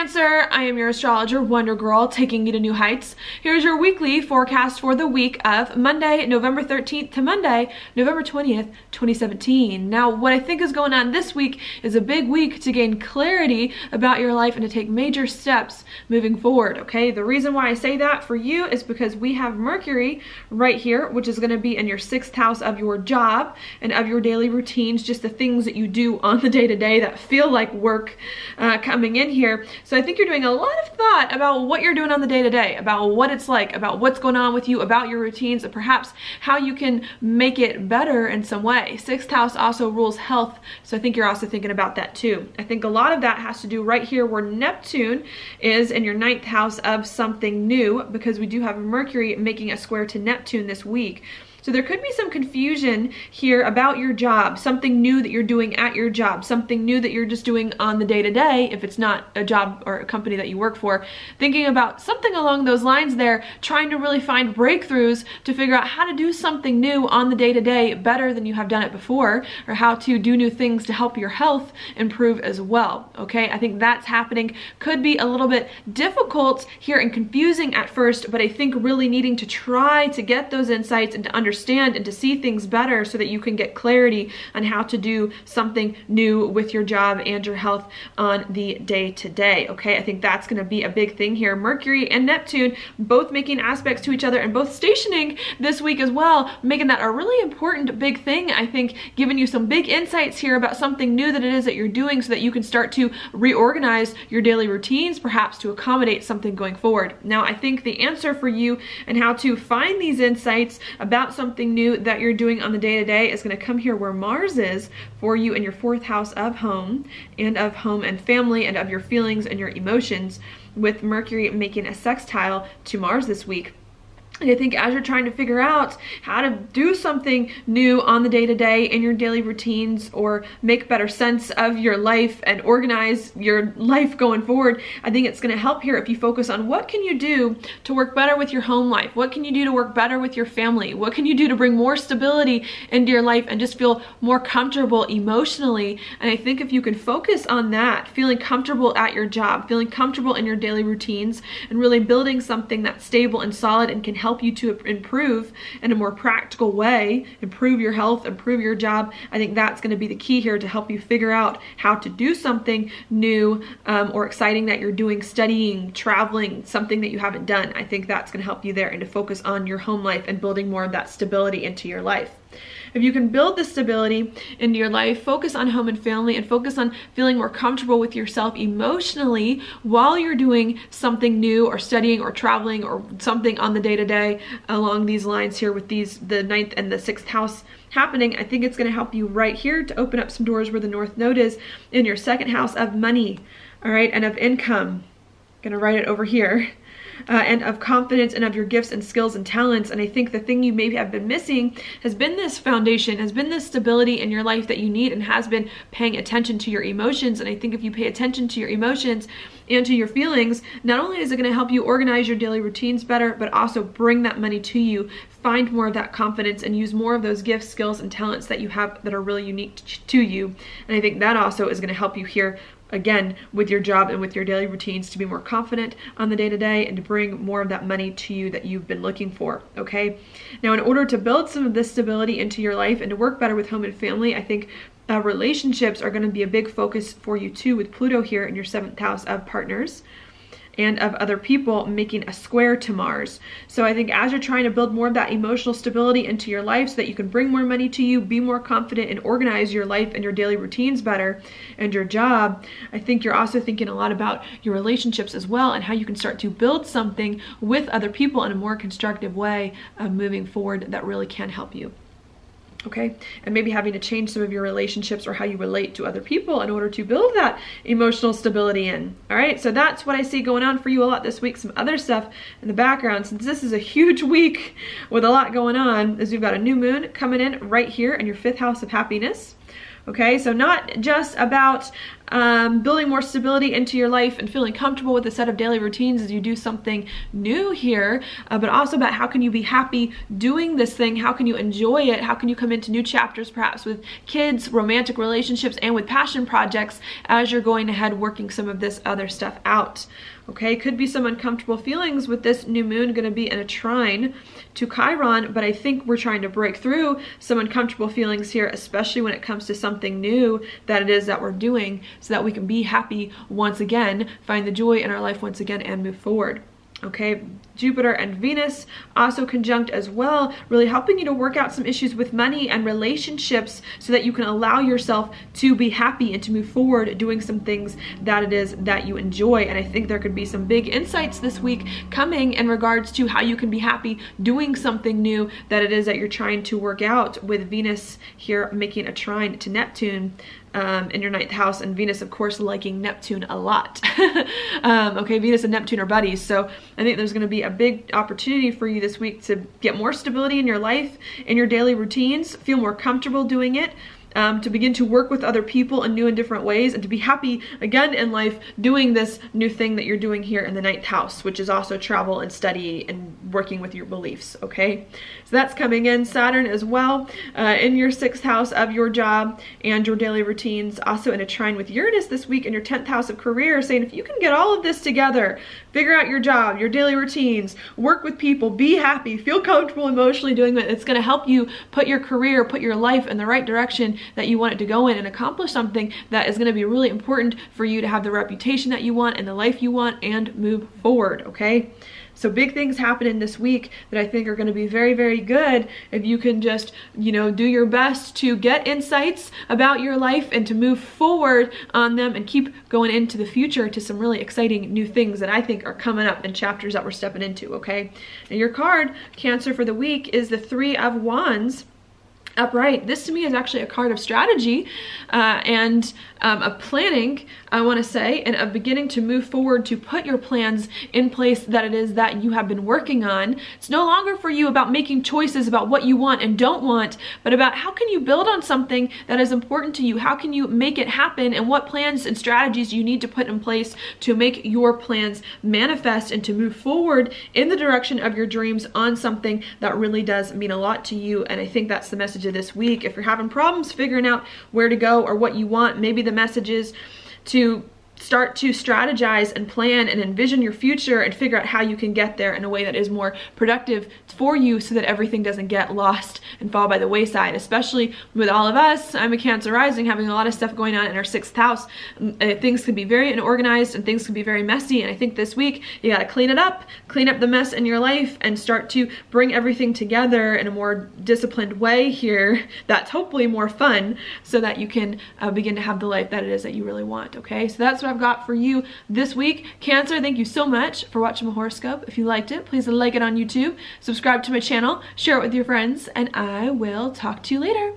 Cancer, I am your astrologer, Wonder Girl, taking you to new heights. Here's your weekly forecast for the week of Monday, November 13th to Monday, November 20th, 2017. Now, what I think is going on this week is a big week to gain clarity about your life and to take major steps moving forward, okay? The reason why I say that for you is because we have Mercury right here, which is going to be in your 6th house of your job and of your daily routines, just the things that you do on the day-to-day that feel like work coming in here. So I think you're doing a lot of thought about what you're doing on the day-to-day, about what it's like, about what's going on with you, about your routines, and perhaps how you can make it better in some way. 6th house also rules health, so I think you're also thinking about that too. I think a lot of that has to do right here where Neptune is in your 9th house of something new, because we do have Mercury making a square to Neptune this week. So there could be some confusion here about your job, something new that you're doing at your job, something new that you're just doing on the day-to-day if it's not a job or a company that you work for. Thinking about something along those lines there, trying to really find breakthroughs to figure out how to do something new on the day-to-day better than you have done it before, or how to do new things to help your health improve as well, okay? I think that's happening. Could be a little bit difficult here and confusing at first, but I think really needing to try to get those insights and to understand and to see things better so that you can get clarity on how to do something new with your job and your health on the day-to-day, okay? I think that's going to be a big thing here. Mercury and Neptune both making aspects to each other and both stationing this week as well, making that a really important big thing. I think giving you some big insights here about something new that it is that you're doing so that you can start to reorganize your daily routines, perhaps to accommodate something going forward. Now, I think the answer for you and how to find these insights about something new that you're doing on the day-to-day is going to come here where Mars is for you in your 4th house of home and family and of your feelings and your emotions, with Mercury making a sextile to Mars this week. And I think as you're trying to figure out how to do something new on the day-to-day in your daily routines, or make better sense of your life and organize your life going forward, I think it's going to help here if you focus on what can you do to work better with your home life? What can you do to work better with your family? What can you do to bring more stability into your life and just feel more comfortable emotionally? And I think if you can focus on that, feeling comfortable at your job, feeling comfortable in your daily routines, and really building something that's stable and solid and can help you to improve in a more practical way, improve your health, improve your job, I think that's going to be the key here to help you figure out how to do something new or exciting that you're doing, studying, traveling, something that you haven't done. I think that's going to help you there, and to focus on your home life and building more of that stability into your life. If you can build the stability into your life, focus on home and family, and focus on feeling more comfortable with yourself emotionally while you're doing something new or studying or traveling or something on the day-to-day along these lines here with the 9th and the 6th house happening, I think it's going to help you right here to open up some doors where the North Node is in your 2nd house of money, all right, and of income. I'm going to write it over here. And of confidence and of your gifts and skills and talents. And I think the thing you maybe have been missing has been this foundation, has been this stability in your life that you need, and has been paying attention to your emotions. And I think if you pay attention to your emotions and to your feelings, not only is it going to help you organize your daily routines better, but also bring that money to you, find more of that confidence, and use more of those gifts, skills, and talents that you have that are really unique to you. And I think that also is going to help you here, again, with your job and with your daily routines, to be more confident on the day-to-day and to bring more of that money to you that you've been looking for, okay? Now, in order to build some of this stability into your life and to work better with home and family, I think relationships are going to be a big focus for you too, with Pluto here in your 7th house of partners and of other people making a square to Mars. So I think as you're trying to build more of that emotional stability into your life so that you can bring more money to you, be more confident, and organize your life and your daily routines better and your job, I think you're also thinking a lot about your relationships as well, and how you can start to build something with other people in a more constructive way moving forward that really can help you. Okay, and maybe having to change some of your relationships or how you relate to other people in order to build that emotional stability in. All right, so that's what I see going on for you a lot this week. Some other stuff in the background, since this is a huge week with a lot going on, is we've got a new moon coming in right here in your 5th house of happiness. Okay, so not just about building more stability into your life and feeling comfortable with a set of daily routines as you do something new here, but also about how can you be happy doing this thing, how can you enjoy it, how can you come into new chapters perhaps with kids, romantic relationships, and with passion projects as you're going ahead working some of this other stuff out. Okay, could be some uncomfortable feelings with this new moon going to be in a trine to Chiron, but I think we're trying to break through some uncomfortable feelings here, especially when it comes to something new that it is that we're doing, so that we can be happy once again, find the joy in our life once again, and move forward. Okay, Jupiter and Venus also conjunct as well, really helping you to work out some issues with money and relationships so that you can allow yourself to be happy and to move forward doing some things that it is that you enjoy. And I think there could be some big insights this week coming in regards to how you can be happy doing something new that it is that you're trying to work out, with Venus here making a trine to Neptune in your 9th house, and Venus of course liking Neptune a lot. Okay, Venus and Neptune are buddies, so I think there's going to be a big opportunity for you this week to get more stability in your life, in your daily routines, feel more comfortable doing it, to begin to work with other people in new and different ways, and to be happy again in life doing this new thing that you're doing here in the 9th house, which is also travel and study and working with your beliefs. Okay, so that's coming in. Saturn as well in your 6th house of your job and your daily routines, also in a trine with Uranus this week in your 10th house of career, saying if you can get all of this together, figure out your job, your daily routines, work with people, be happy, feel comfortable emotionally doing it, it's going to help you put your career, put your life in the right direction that you want it to go in, and accomplish something that is going to be really important for you to have the reputation that you want and the life you want and move forward. Okay, so big things happening this week that I think are going to be very, very good if you can just, you know, do your best to get insights about your life and to move forward on them and keep going into the future to some really exciting new things that I think are coming up in chapters that we're stepping into. Okay, and your card, Cancer, for the week is the 3 of Wands upright. This to me is actually a card of strategy and of planning, I want to say, and of beginning to move forward to put your plans in place that it is that you have been working on. It's no longer for you about making choices about what you want and don't want, but about how can you build on something that is important to you? How can you make it happen, and what plans and strategies you need to put in place to make your plans manifest and to move forward in the direction of your dreams on something that really does mean a lot to you. And I think that's the message of this week. If you're having problems figuring out where to go or what you want, maybe the message is to start to strategize and plan and envision your future and figure out how you can get there in a way that is more productive for you, so that everything doesn't get lost and fall by the wayside, especially with all of us. I'm a Cancer rising, having a lot of stuff going on in our 6th house. Things can be very unorganized and things can be very messy, and I think this week you got to clean it up, clean up the mess in your life, and start to bring everything together in a more disciplined way here that's hopefully more fun, so that you can begin to have the life that it is that you really want. Okay, so that's what I've got for you this week. Cancer, thank you so much for watching my horoscope. If you liked it, please like it on YouTube, subscribe to my channel, share it with your friends, and I will talk to you later.